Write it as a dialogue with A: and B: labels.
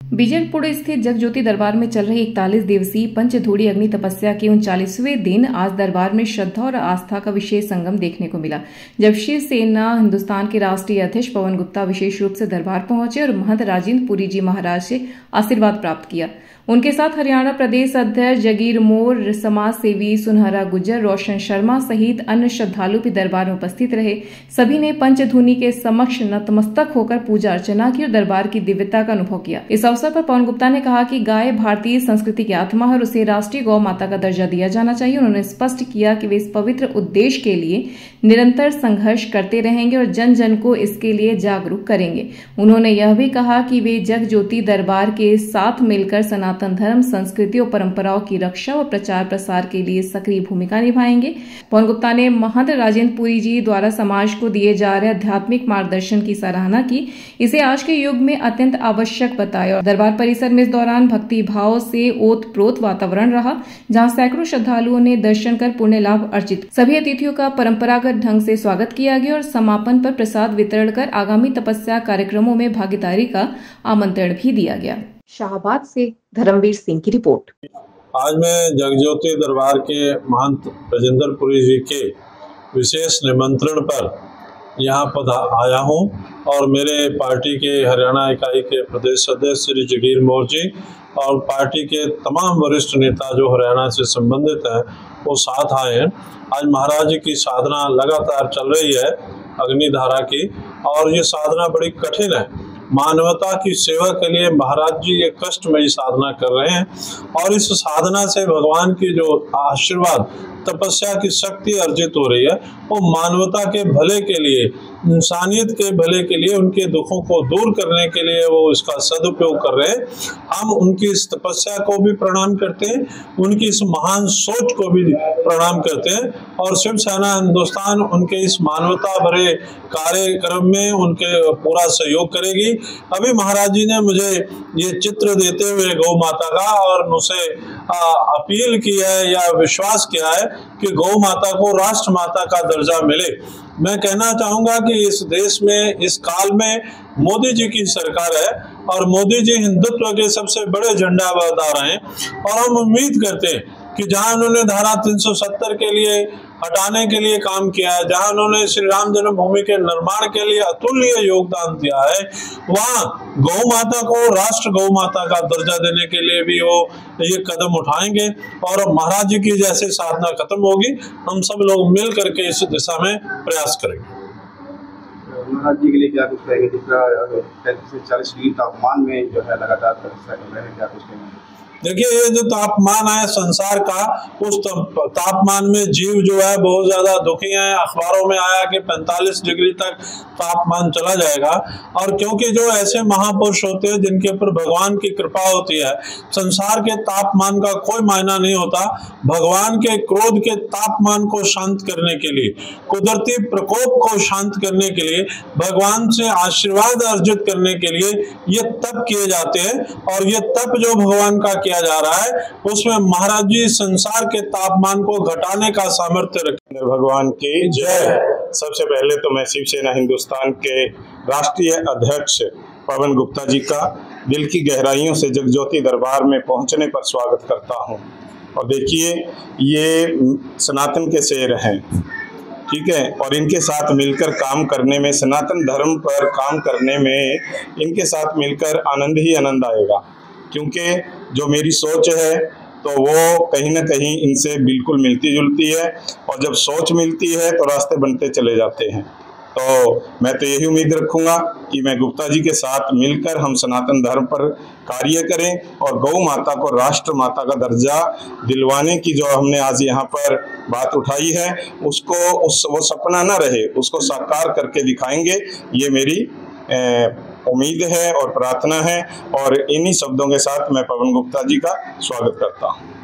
A: बीजलपुर स्थित जगज्योति दरबार में चल रही 41 दिवसीय पंचधूड़ी अग्नि तपस्या के 39वें दिन आज दरबार में श्रद्धा और आस्था का विशेष संगम देखने को मिला, जब शिवसेना हिंदुस्तान के राष्ट्रीय अध्यक्ष पवन गुप्ता विशेष रूप से दरबार पहुंचे और महंत राजेंद्र पुरी जी महाराज से आशीर्वाद प्राप्त किया। उनके साथ हरियाणा प्रदेश अध्यक्ष जगीर मोर, समाज सेवी सुनहरा गुज्जर, रोशन शर्मा सहित अन्य श्रद्धालु भी दरबार में उपस्थित रहे। सभी ने पंचधूनी के समक्ष नतमस्तक होकर पूजा अर्चना की और दरबार की दिव्यता का अनुभव किया। इस अवसर पर पवन गुप्ता ने कहा कि गाय भारतीय संस्कृति की आत्मा है और उसे राष्ट्रीय गौ माता का दर्जा दिया जाना चाहिए। उन्होंने स्पष्ट किया कि वे इस पवित्र उद्देश्य के लिए निरंतर संघर्ष करते रहेंगे और जन जन को इसके लिए जागरूक करेंगे। उन्होंने यह भी कहा कि वे जगज्योति दरबार के साथ मिलकर सनातन धर्म, संस्कृति और परंपराओं की रक्षा व प्रचार प्रसार के लिए सक्रिय भूमिका निभाएंगे। पवन गुप्ता ने महंत राजेंद्र पुरी जी द्वारा समाज को दिए जा रहे आध्यात्मिक मार्गदर्शन की सराहना की। इसे आज के युग में अत्यंत आवश्यक बताया। दरबार परिसर में इस दौरान भक्ति भाव से ओतप्रोत वातावरण रहा, जहां सैकड़ों श्रद्धालुओं ने दर्शन कर पुण्य लाभ अर्जित। सभी अतिथियों का परंपरागत ढंग से स्वागत किया गया और समापन पर प्रसाद वितरण कर आगामी तपस्या कार्यक्रमों में भागीदारी का आमंत्रण भी दिया गया। शाहबाद से धर्मवीर सिंह की रिपोर्ट।
B: आज मैं जगज्योति दरबार के महंत राजेंद्र पुरी जी के विशेष निमंत्रण पर यहाँ पर आया हूँ और मेरे पार्टी के हरियाणा इकाई के प्रदेश अध्यक्ष श्री जगीर मोर जी और पार्टी के तमाम वरिष्ठ नेता जो हरियाणा से संबंधित हैं वो साथ आए हैं। आज महाराज जी की साधना लगातार चल रही है अग्निधारा की, और ये साधना बड़ी कठिन है। मानवता की सेवा के लिए महाराज जी ये कष्टमयी साधना कर रहे हैं और इस साधना से भगवान की जो आशीर्वाद, तपस्या की शक्ति अर्जित हो रही है वो मानवता के भले के लिए, इंसानियत के भले के लिए, उनके दुखों को दूर करने के लिए वो इसका सदुपयोग कर रहे हैं। हम उनकी इस तपस्या को भी प्रणाम करते हैं, उनकी इस महान सोच को भी प्रणाम करते हैं और शिवसेना हिंदुस्तान उनके इस मानवता भरे कार्यक्रम में उनके पूरा सहयोग करेगी। अभी महाराज जी ने मुझे ये चित्र देते हुए गौ माता का और मुझसे अपील की है या विश्वास किया है कि गौ माता को राष्ट्र माता का दर्जा मिले। मैं कहना चाहूँगा कि इस देश में इस काल में मोदी जी की सरकार है और मोदी जी हिंदुत्व के सबसे बड़े झंडा बरदार हैं और हम उम्मीद करते हैं कि जहां उन्होंने धारा 370 के लिए हटाने के लिए काम किया है, जहां उन्होंने श्री राम जन्मभूमि के निर्माण के लिए अतुल्य योगदान दिया है, वहां गौ माता को राष्ट्र गौ माता का दर्जा देने के लिए भी वो ये कदम उठाएंगे और महाराज जी की जैसे साधना खत्म होगी, हम सब लोग मिल करके इस दिशा में प्रयास करेंगे।
C: महाराज जी के लिए क्या कुछ कहेंगे? जिस तरह 35 से 40 डिग्री तापमान में जो है लगातार तपस्या कर रहे हैं, क्या कुछ कहेंगे?
B: देखिए, ये जो तापमान है संसार का, उस तापमान में जीव जो है बहुत ज्यादा दुखी है। अखबारों में आया कि 45 डिग्री तक तापमान चला जाएगा और क्योंकि जो ऐसे महापुरुष होते हैं जिनके ऊपर भगवान की कृपा होती है, संसार के तापमान का कोई मायना नहीं होता। भगवान के क्रोध के तापमान को शांत करने के लिए, कुदरती प्रकोप को शांत करने के लिए, भगवान से आशीर्वाद अर्जित करने के लिए ये तप किए जाते हैं और ये तप जो भगवान का किया जा रहा है उसमें महाराज जी संसार के तापमान को घटाने का सामर्थ्य रखें।
D: भगवान की जय। सबसे पहले तो मैं शिवसेना हिंदुस्तान के राष्ट्रीय अध्यक्ष पवन गुप्ता जी का दिल की गहराइयों से जगज्योति दरबार में पहुंचने पर स्वागत करता हूं। और देखिए, ये सनातन के शेर हैं, ठीक है, और इनके साथ मिलकर काम करने में, सनातन धर्म पर काम करने में इनके साथ मिलकर आनंद ही आनंद आएगा। क्योंकि जो मेरी सोच है तो वो कहीं ना कहीं इनसे बिल्कुल मिलती जुलती है और जब सोच मिलती है तो रास्ते बनते चले जाते हैं। तो मैं तो यही उम्मीद रखूंगा कि मैं गुप्ता जी के साथ मिलकर हम सनातन धर्म पर कार्य करें और गौ माता को राष्ट्र माता का दर्जा दिलवाने की जो हमने आज यहाँ पर बात उठाई है उसको वो सपना ना रहे, उसको साकार करके दिखाएंगे। ये मेरी उम्मीद है और प्रार्थना है और इन्हीं शब्दों के साथ मैं पवन गुप्ता जी का स्वागत करता हूँ।